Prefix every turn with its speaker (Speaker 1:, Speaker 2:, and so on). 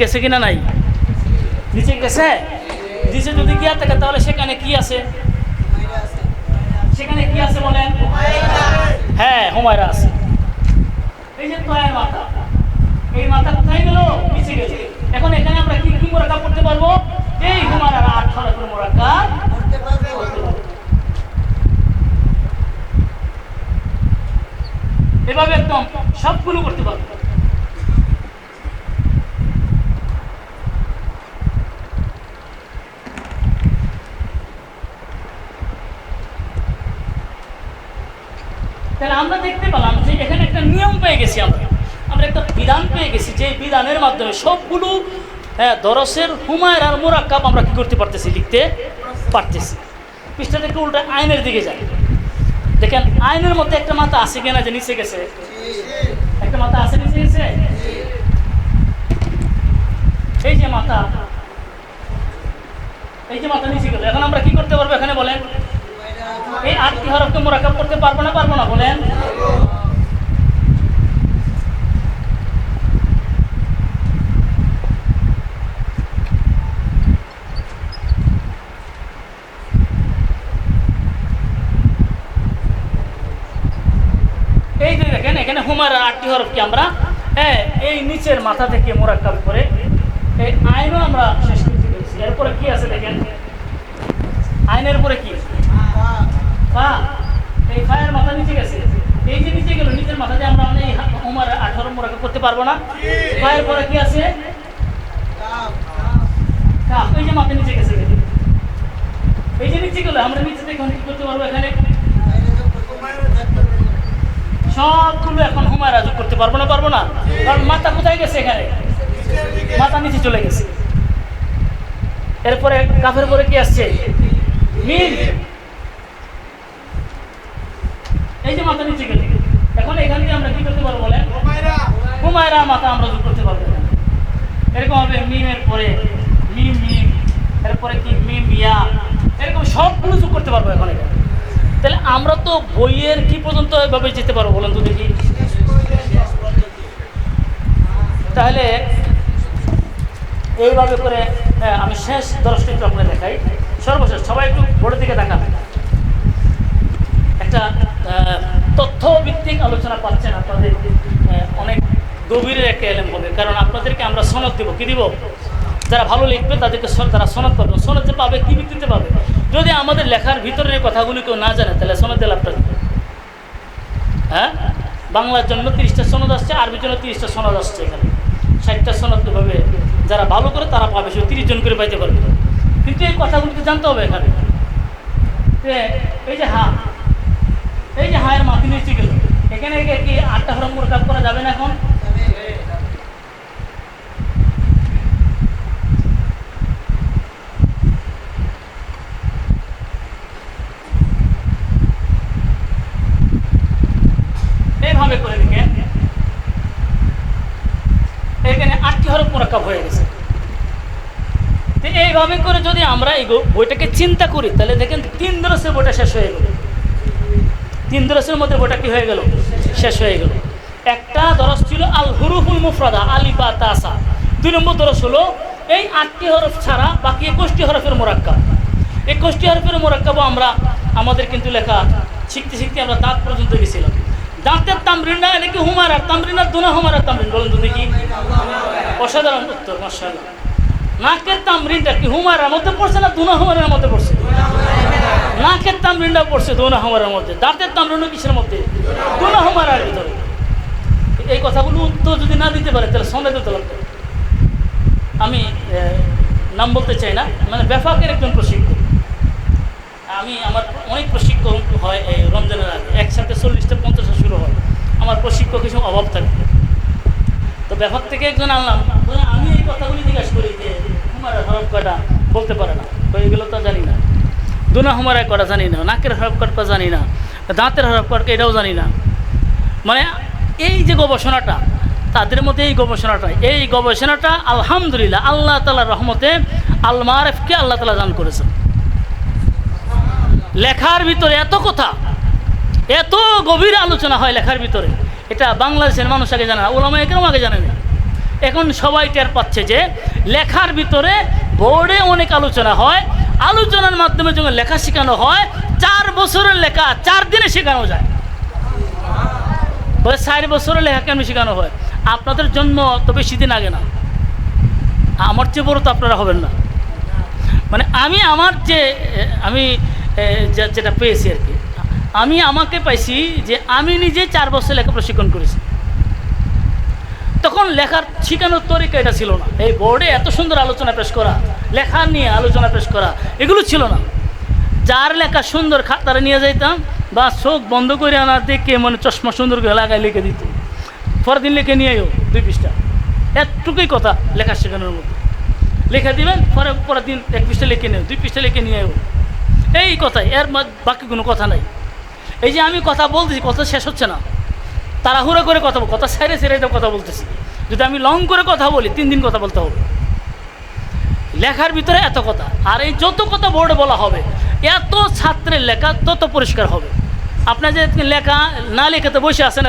Speaker 1: গেছে কিনা নাই? নিচে গেছে। নিচে যদি গিয়া থাকে তাহলে সেখানে কি আছে? সেখানে কি আছে বলেন? হ্যাঁ, হুমায়রা আছে। এই যে তয়ের মাথা, এই মাথা কোথায় গেল? নিচে গেছে। এখন এখানে আমরা কি কি মোরাকাব করতে পারবো? এই হুমায়রার 8 হরফের মোরাকাব করতে পারবো। এভাবে একদম সবগুলো করতে পারবো। তাহলে আমরা দেখতে পেলাম যে এখানে একটা নিয়ম পেয়ে গেছি, আমরা একটা বিধান পেয়ে গেছি, যে বিধানের মাধ্যমে সবগুলো দরসের হুমায়রার মোরাক্কাব আমরা কি করতে পারতেছি? লিখতে পারতেছি। পৃষ্ঠা থেকে উল্টা আইনের দিকে যাই, দেখেন আইনের মধ্যে একটা মাথা আছে কিনা যে নিচে গেছে? একটা মাথা আছে নিচে গেছে। এই যে মাথা, এই যে মাথা নিচে গেল। এখন আমরা কি করতে পারবো এখানে বলেন? এই 8টি হরফকে মোরাকাব করতে পারবো না পারবো না বলেন? এই যে দেখেন এখানে হুমায়রার 8টি হরফকে আমরা এই নিচের মাথা থেকে মোরাকাব করে এই আইনও আমরা শেষ করতে পেরেছি। এরপরে কি আছে দেখেন, আইনের পরে কি? ফা। এই ফায়ের মাথা নিচে গেছে। এই যে নিচে গেল, নিচের মাথা দিয়ে আমরা এই হুমায়রার 8 হরফ মোরাকাব করতে পারবো না। ফায়ের পরে কি আছে? কাফ। এই যে মাথা নিচে গেছে, এই যে নিচে গেল, আমরা নিচে থেকে কি করতে পারবো? এখানে সবগুলো এখন হুমায়রা যোগ করতে পারবো না পারবো না? কারণ মাথা কোথায় গেছে? এখানে মাথা নিচে চলে গেছে। এরপরে কাফের পরে কি আসছে? মিম। এই যে মাথা নিচে গেল, এখন এখান থেকে আমরা কি করতে পারবো বলেন? হুমায়রা মাথা আমরা যোগ করতে পারবো। এরকম হবে মিমের পরে মিম মিম, এরপরে কি মিম ইয়া, এরকম সবগুলো যোগ করতে পারবো এখন এখানে। তাহলে আমরা তো বইয়ের কি পর্যন্ত এভাবে যেতে পারবো বলেন তো দেখি? তাহলে এইভাবে করে আমি শেষ দর্শটি একটু আপনাকে দেখাই। সর্বশেষ সবাই একটু বোর্ডের দিকে দেখান। একটা তথ্যভিত্তিক আলোচনা পাচ্ছেন আপনাদের, অনেক গভীরের একটা এলেম হবে। কারণ আপনাদেরকে আমরা সনদ দেবো। কি দিব? যারা ভালো লিখবে তাদেরকে তারা সনদ পাবে। সনদ যে পাবে কি ভিত্তিতে পাবে? যদি আমাদের লেখার ভিতরের এই কথাগুলি কেউ না জানে তাহলে সনদ দিয়ে লাভটা দিবে। হ্যাঁ, বাংলার জন্য 30টা সনদ আসছে, আরবির জন্য 30টা সনদ আসছে। এখানে 60টা সনদ পাবে। যারা ভালো করে তারা পাবে, সে 30 জন করে পাইতে পারবে। কিন্তু এই কথাগুলিকে জানতে হবে এখানে। এই যে হা, এই যে হায়ের মাথা নিচে গেল, এখানে কি 8টা হরফ মোরাকাব করা যাবে না? এখন এইভাবে করে দেখেন, এখানে 8টি হরফ মোরাকাব হয়ে গেছে। এইভাবে করে যদি আমরা এই বইটাকে চিন্তা করি তাহলে দেখেন 3 দরসের বইটা শেষ হয়ে গেল। 3 দরসের মধ্যে বইটা কি হয়ে গেল? শেষ হয়ে গেল। একটা দরস ছিল আল হুরুফুল মুফরাদা, আলিফ বা তা সা। 2 নম্বর দরস হলো এই 8টি হরফ ছাড়া বাকি 21টি হরফের মোরাক্কাব। 21টি হরফের মোরাক্কাবও আমরা আমাদের কিন্তু লেখা শিখতে শিখতে আমরা দাঁত পর্যন্ত গেছিলাম। দাঁতের তামরিনটা নাকি হুমায়রার তামরিন আর দুনা হুমায়রার তামরিন বলেন তো দেখি? অসাধারণ উত্তর, মাশাআল্লাহ। নাকের তামরিনটা কি হুমায়রার মধ্যে পড়ছে না দুনা হুমায়রার মধ্যে পড়ছে? নাকের তামরিনটা পড়ছে দুনা হুমায়রার মধ্যে। দাঁতের তামরিনও কিসের মধ্যে? দুনা হুমায়রার ভিতরে। এই কথাগুলো উত্তর যদি না দিতে পারে তাহলে সন্দেহ দিতে লাগবে। আমি নাম বলতে চাই না, মানে বেফাকের একজন প্রশিক্ষক। আমি আমার অনেক প্রশিক্ষক হয় এই রমজানের আগে, একসাথে 40টা 50টা শুরু হয়। আমার প্রশিক্ষক হিসেবে অভাব থাকে, তো ব্যাপার থেকে একজন আনলাম। আমি এই কথাগুলি জিজ্ঞাসা করি যে হুমায়রার হরফ কয়টা বলতে পারে না, এগুলো তো জানি না। দুনা হুমায়রার কটা জানি না, নাকের হরফ কটা জানি না, দাঁতের হরফ কটা এটাও জানি না। মানে এই যে গবেষণাটা তাদের মধ্যে, এই গবেষণাটা আলহামদুলিল্লাহ আল্লাহ তাআলার রহমতে আল মারিফকে আল্লাহ তাআলা দান করেছেন। লেখার ভিতরে এত কথা, এত গভীর আলোচনা হয় লেখার ভিতরে, এটা বাংলাদেশের মানুষ আগে জানে না, ওলামায়ে কেরাম আগে জানে না। এখন সবাই টের পাচ্ছে যে লেখার ভিতরে বোর্ডে অনেক আলোচনা হয়, আলোচনার মাধ্যমে যখন লেখা শেখানো হয় 4 বছরের লেখা 4 দিনে শেখানো যায়। বলে 4 বছরের লেখা কেন শেখানো হয়? আপনাদের জন্ম তো বেশি দিন আগে না, আমার চেয়ে বড় তো আপনারা হবেন না। মানে আমি আমার যে আমি যেটা পেয়েছি আর কি, আমি আমাকে পাইছি যে আমি নিজে 4 বছর লেখা প্রশিক্ষণ করেছি। তখন লেখার শেখানোর তরিকা এটা ছিল না, এই বোর্ডে এত সুন্দর আলোচনা পেশ করা, লেখা নিয়ে আলোচনা পেশ করা, এগুলো ছিল না। যার লেখা সুন্দর খাতারে নিয়ে যাইতাম, বা চোখ বন্ধ করে আনা দেখে মানে চশমা সুন্দর করে লাগায় লিখে দিত, পরের দিন লিখে নিয়েও 2 পৃষ্ঠা, এতটুকুই কথা লেখা শেখানোর মতো। লিখে দিবেন, পরের দিন 1 পৃষ্ঠা লিখে নিও, 2 পৃষ্ঠা লিখে নিয়েও, এই কথাই, এর বাকি কোনো কথা নাই। এই যে আমি কথা বলতেছি, কথা শেষ হচ্ছে না, তাড়াহুড়ো করে কথা ছেড়ে ছেড়ে কথা বলতেছি। যদি আমি লং করে কথা বলি 3 দিন কথা বলতে হবে। লেখার ভিতরে এত কথা, আর এই যত কথা বোর্ডে বলা হবে, এত ছাত্রের লেখা তত পরিষ্কার হবে। আপনার যে লেখা না লিখে তো বসে আছেন,